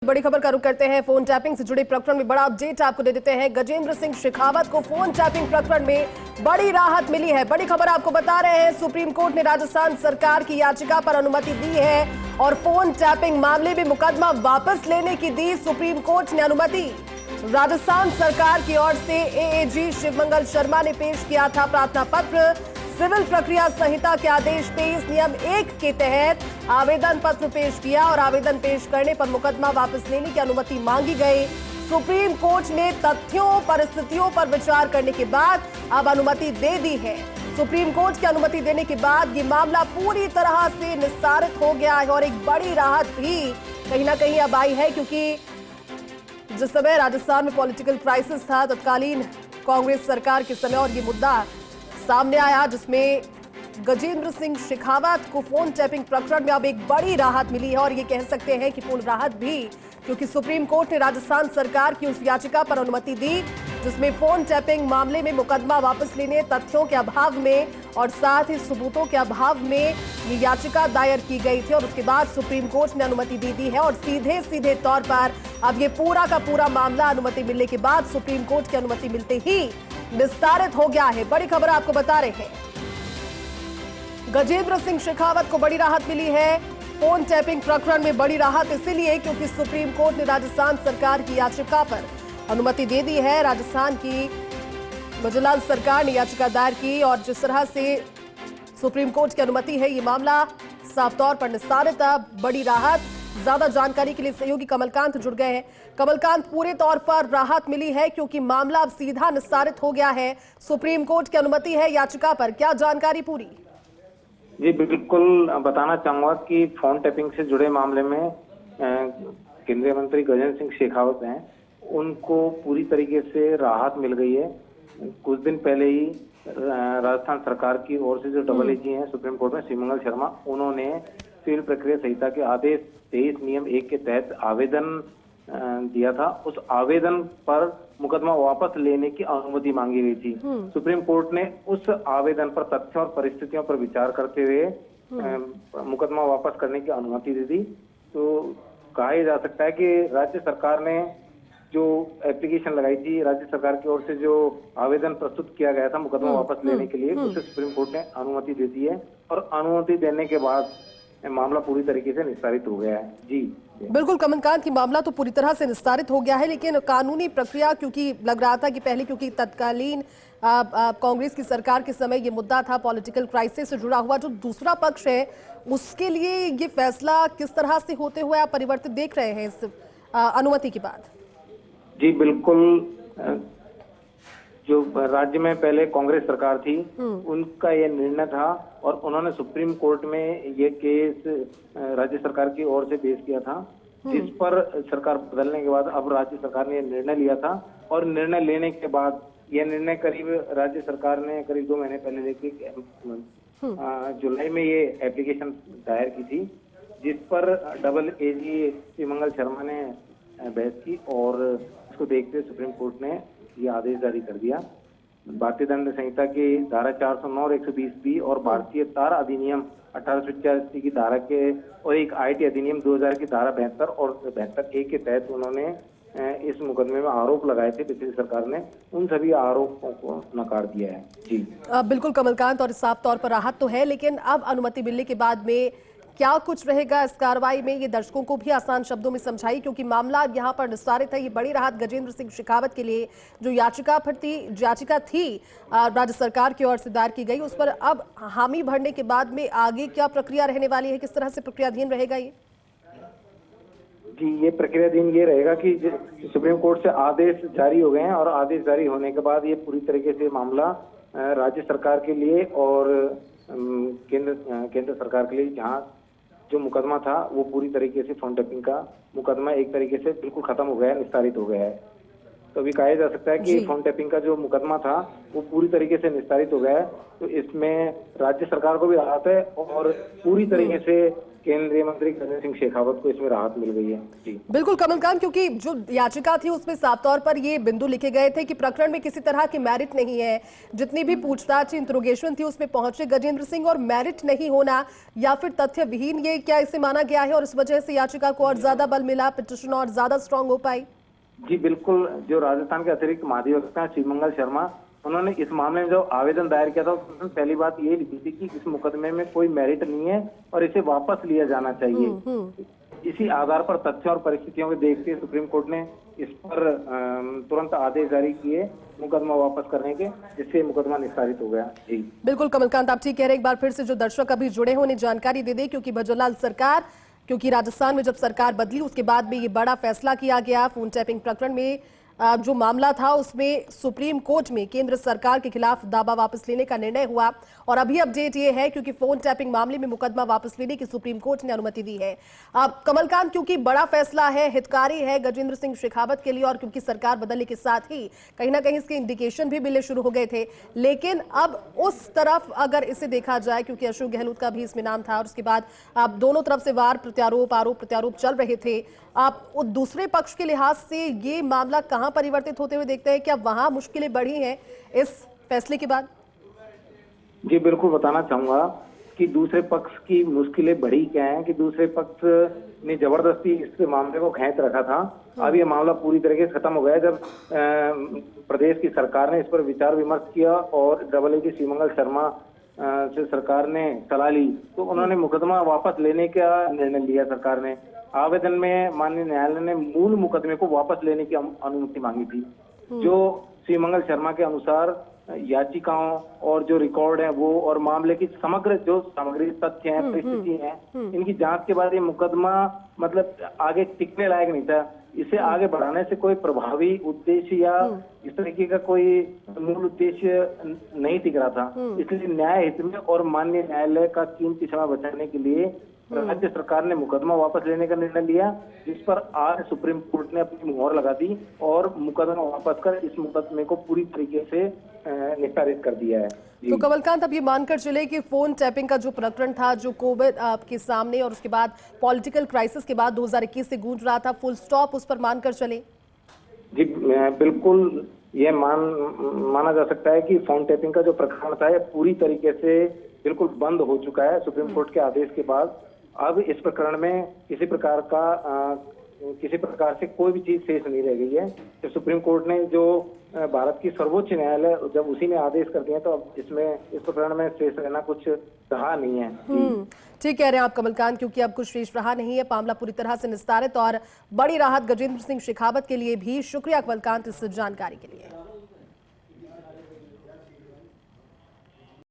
बड़ी खबर का रुख करते हैं। फोन टैपिंग से जुड़े प्रकरण में बड़ा अपडेट आपको दे देते हैं। गजेंद्र सिंह शेखावत को फोन टैपिंग प्रकरण में बड़ी राहत मिली है। बड़ी खबर आपको बता रहे हैं, सुप्रीम कोर्ट ने राजस्थान सरकार की याचिका पर अनुमति दी है और फोन टैपिंग मामले में मुकदमा वापस लेने की दी सुप्रीम कोर्ट ने अनुमति। राजस्थान सरकार की ओर से एएजी शिवमंगल शर्मा ने पेश किया था प्रार्थना पत्र। सिविल प्रक्रिया संहिता के आदेश 23 नियम 1 के तहत आवेदन पत्र पेश किया और आवेदन पेश करने पर मुकदमा वापस लेने की अनुमति मांगी गई। सुप्रीम कोर्ट ने तथ्यों परिस्थितियों पर विचार करने के बाद अब अनुमति दे दी है। सुप्रीम कोर्ट की अनुमति देने के बाद ये मामला पूरी तरह से निस्तारित हो गया है और एक बड़ी राहत भी कहीं ना कहीं अब आई है, क्योंकि जिस समय राजस्थान में पॉलिटिकल क्राइसिस था, तत्कालीन कांग्रेस सरकार के समय और ये मुद्दा सामने आया जिसमें गजेंद्र सिंह शेखावत को फोन टैपिंग प्रकरण में अब एक बड़ी राहत मिली है और ये कह सकते हैं कि पूर्ण राहत भी, क्योंकि सुप्रीम कोर्ट ने राजस्थान सरकार की उस याचिका पर अनुमति दी जिसमें फोन टैपिंग मामले में मुकदमा वापस लेने तथ्यों के अभाव में और साथ ही सबूतों के अभाव में ये याचिका दायर की गई थी और उसके बाद सुप्रीम कोर्ट ने अनुमति दे दी है और सीधे तौर पर अब ये पूरा का पूरा मामला अनुमति मिलने के बाद सुप्रीम कोर्ट की अनुमति मिलते ही निस्तारित हो गया है। बड़ी खबर आपको बता रहे हैं, गजेंद्र सिंह शेखावत को बड़ी राहत मिली है। फोन टैपिंग प्रकरण में बड़ी राहत इसीलिए क्योंकि सुप्रीम कोर्ट ने राजस्थान सरकार की याचिका पर अनुमति दे दी है। राजस्थान की विजिलेंस सरकार ने याचिका दायर की और जिस तरह से सुप्रीम कोर्ट की अनुमति है, ये मामला साफ तौर पर निस्तारित। बड़ी राहत। ज्यादा जानकारी के लिए सहयोगी कमलकांत जुड़ गए हैं। कमलकांत, पूरे तौर पर राहत मिली है क्योंकि मामला अब सीधा निस्तारित हो गया है। सुप्रीम कोर्ट की अनुमति है याचिका पर, क्या जानकारी पूरी? जी बिल्कुल, बताना चाहूंगा कि फोन टैपिंग से जुड़े मामले में केंद्रीय मंत्री गजेंद्र सिंह शेखावत हैं, उनको पूरी तरीके से राहत मिल गई है। कुछ दिन पहले ही राजस्थान सरकार की ओर से जो डबल एजी हैं सुप्रीम कोर्ट में शिवमंगल शर्मा, उन्होंने सिविल प्रक्रिया संहिता के आदेश 23 नियम 1 के तहत आवेदन दिया था। उस आवेदन पर मुकदमा वापस लेने की अनुमति मांगी गई थी। सुप्रीम कोर्ट ने उस आवेदन पर तथ्यों और परिस्थितियों पर विचार करते हुए मुकदमा वापस करने की अनुमति दे दी। तो कहा जा सकता है कि राज्य सरकार ने जो एप्लीकेशन लगाई थी, राज्य सरकार की ओर से जो आवेदन प्रस्तुत किया गया था मुकदमा वापस लेने के लिए, उसे सुप्रीम कोर्ट ने अनुमति दे दी है और अनुमति देने के बाद मामला पूरी तरीके से निस्तारित हो गया है। जी बिल्कुल कमलकांत, की मामला तो पूरी तरह से निस्तारित हो गया है, लेकिन कानूनी प्रक्रिया, क्योंकि लग रहा था कि पहले क्योंकि तत्कालीन कांग्रेस की सरकार के समय ये मुद्दा था पॉलिटिकल क्राइसिस से जुड़ा हुआ, जो दूसरा पक्ष है उसके लिए ये फैसला किस तरह से होते हुए आप परिवर्तित देख रहे हैं इस अनुमति के बाद? जी बिल्कुल, जो राज्य में पहले कांग्रेस सरकार थी उनका यह निर्णय था और उन्होंने सुप्रीम कोर्ट में ये केस राज्य सरकार की ओर से पेश किया था, जिस पर सरकार बदलने के बाद अब राज्य सरकार ने यह निर्णय लिया था और निर्णय लेने के बाद यह निर्णय करीब राज्य सरकार ने करीब 2 महीने पहले लेके जुलाई में ये एप्लीकेशन दायर की थी, जिस पर डबल एजी शिवमंगल शर्मा ने बहस की और उसको देखते सुप्रीम कोर्ट ने ये आदेश जारी कर दिया। भारतीय दंड संहिता की धारा 409 और 120B और भारतीय तार अधिनियम 1885 की धारा के और एक आईटी अधिनियम 2000 की धारा 72 और 72A के तहत उन्होंने इस मुकदमे में आरोप लगाए थे। पिछली सरकार ने उन सभी आरोपों को नकार दिया है। जी बिल्कुल कमलकांत, और साफ तौर पर राहत तो है, लेकिन अब अनुमति मिलने के बाद में क्या कुछ रहेगा इस कार्रवाई में, ये दर्शकों को भी आसान शब्दों में समझाइए, क्योंकि मामला यहाँ पर निस्तारित है। ये बड़ी राहत गजेंद्र सिंह शेखावत के लिए, जो याचिका थी राज्य सरकार की ओर से दायर की गई, उस पर अब हामी भरने के बाद में आगे क्या प्रक्रिया रहने वाली है, किस तरह से प्रक्रियाधीन रहेगा ये? जी ये प्रक्रियाधीन ये रहेगा कि सुप्रीम कोर्ट से आदेश जारी हो गए हैं और आदेश जारी होने के बाद ये पूरी तरीके से मामला राज्य सरकार के लिए और केंद्र सरकार के लिए, जहाँ जो मुकदमा था वो पूरी तरीके से फोन टैपिंग का मुकदमा एक तरीके से बिल्कुल खत्म हो गया है, निस्तारित हो गया है। तो अभी कहा जा सकता है कि फोन टैपिंग का जो मुकदमा था वो पूरी तरीके से निस्तारित हो गया है। तो इसमें राज्य सरकार को भी राहत है और पूरी तरीके से केंद्रीय मंत्री गजेंद्र सिंह शेखावत को इसमें राहत मिल गई है। जी बिल्कुल कमलकांत, क्योंकि जो याचिका थी उसमें साफ तौर पर ये बिंदु लिखे गए थे कि प्रकरण में किसी तरह की मेरिट नहीं है। जितनी भी पूछताछ इंट्रोगेशन थी उसमें पहुंचे गजेंद्र सिंह, और मेरिट नहीं होना या फिर तथ्य विहीन, ये क्या इसे माना गया है और इस वजह से याचिका को और ज्यादा बल मिला, पिटीशन और ज्यादा स्ट्रांग हो पाई? जी बिल्कुल, जो राजस्थान के अतिरिक्त महाधिवक्ता शिवमंगल शर्मा, उन्होंने इस मामले में जो आवेदन दायर किया था उसमें पहली बात ये लिखी थी कि इस मुकदमे में कोई मेरिट नहीं है और इसे वापस लिया जाना चाहिए। इसी आधार पर तथ्यों और परिस्थितियों को देखते हुए सुप्रीम कोर्ट ने इस पर तुरंत आदेश जारी किए मुकदमा वापस करने के, जिससे मुकदमा निस्तारित हो गया। जी बिल्कुल कमलकांत, आप ठीक कह रहे हैं। एक बार फिर से जो दर्शक अभी जुड़े हो उन्हें जानकारी दे दें, क्योंकि राजस्थान में जब सरकार बदली उसके बाद में ये बड़ा फैसला किया गया। फोन टैपिंग प्रकरण में जो मामला था उसमें सुप्रीम कोर्ट में केंद्र सरकार के खिलाफ दावा वापस लेने का निर्णय हुआ, और अभी अपडेट ये है क्योंकि फोन टैपिंग मामले में मुकदमा वापस लेने की सुप्रीम कोर्ट ने अनुमति दी है। अब कमलकांत, क्योंकि बड़ा फैसला है, हितकारी है गजेंद्र सिंह शेखावत के लिए, और क्योंकि सरकार बदलने के साथ ही कहीं ना कहीं इसके इंडिकेशन भी मिलने शुरू हो गए थे, लेकिन अब उस तरफ अगर इसे देखा जाए, क्योंकि अशोक गहलोत का भी इसमें नाम था और उसके बाद अब दोनों तरफ से वार प्रत्यारोप, आरोप प्रत्यारोप चल रहे थे, आप दूसरे पक्ष के लिहाज से ये मामला कहां परिवर्तित होते हुए देखते हैं? क्या वहां मुश्किलें बढ़ी हैं इस फैसले के बाद? जी बिल्कुल, बताना चाहूंगा कि दूसरे पक्ष की मुश्किलें बढ़ी क्या हैं कि दूसरे पक्ष ने जबरदस्ती इस मामले को खींच रखा था। अब ये मामला पूरी तरीके से खत्म हो गया जब प्रदेश की सरकार ने इस पर विचार विमर्श किया और डबल ए की शिवमंगल शर्मा से सरकार ने सलाह ली, तो उन्होंने मुकदमा वापस लेने का निर्णय लिया। सरकार ने आवेदन में माननीय न्यायालय ने मूल मुकदमे को वापस लेने की अनुमति मांगी थी। जो शिवमंगल शर्मा के अनुसार याचिकाओं और जो रिकॉर्ड है वो और मामले की समग्र जो सामग्री, तथ्य हैं, परिस्थिति हैं, इनकी जांच के बाद ये मुकदमा मतलब आगे टिकने लायक नहीं था। इसे आगे बढ़ाने से कोई प्रभावी उद्देश्य या इस तरीके का कोई मूल उद्देश्य नहीं टिक रहा था। इसलिए न्याय हित में और माननीय न्यायालय का कीमती समय बचाने के लिए राज्य सरकार ने मुकदमा वापस लेने का निर्णय लिया, जिस पर आज सुप्रीम कोर्ट ने अपनी मुहर लगा दी और मुकदमा वापस कर इस मुकदमे को पूरी तरीके से निस्तारित कर दिया है। तो कमलकांत, अब ये मानकर चले कि फोन टैपिंग का जो प्रकरण था, जो कोविड आपके सामने और उसके बाद पॉलिटिकल क्राइसिस के बाद 2021 से गूंज रहा था, फुल स्टॉप उस पर मानकर चले? जी बिल्कुल, ये माना जा सकता है कि फोन टैपिंग का जो प्रकरण था ये पूरी तरीके से बिल्कुल बंद हो चुका है सुप्रीम कोर्ट के आदेश के बाद। अब इस प्रकरण में किसी प्रकार से कोई भी चीज शेष नहीं रह गई है। तो सुप्रीम कोर्ट ने जो भारत की सर्वोच्च न्यायालय, जब उसी ने आदेश कर दिया तो अब इसमें इस प्रकरण में शेष रहना कुछ रहा नहीं है। ठीक कह रहे हैं आप कमलकांत, क्योंकि अब कुछ शेष रहा नहीं है, मामला पूरी तरह से निस्तारित और बड़ी राहत गजेंद्र सिंह शेखावत के लिए भी। शुक्रिया कमलकांत इस जानकारी के लिए।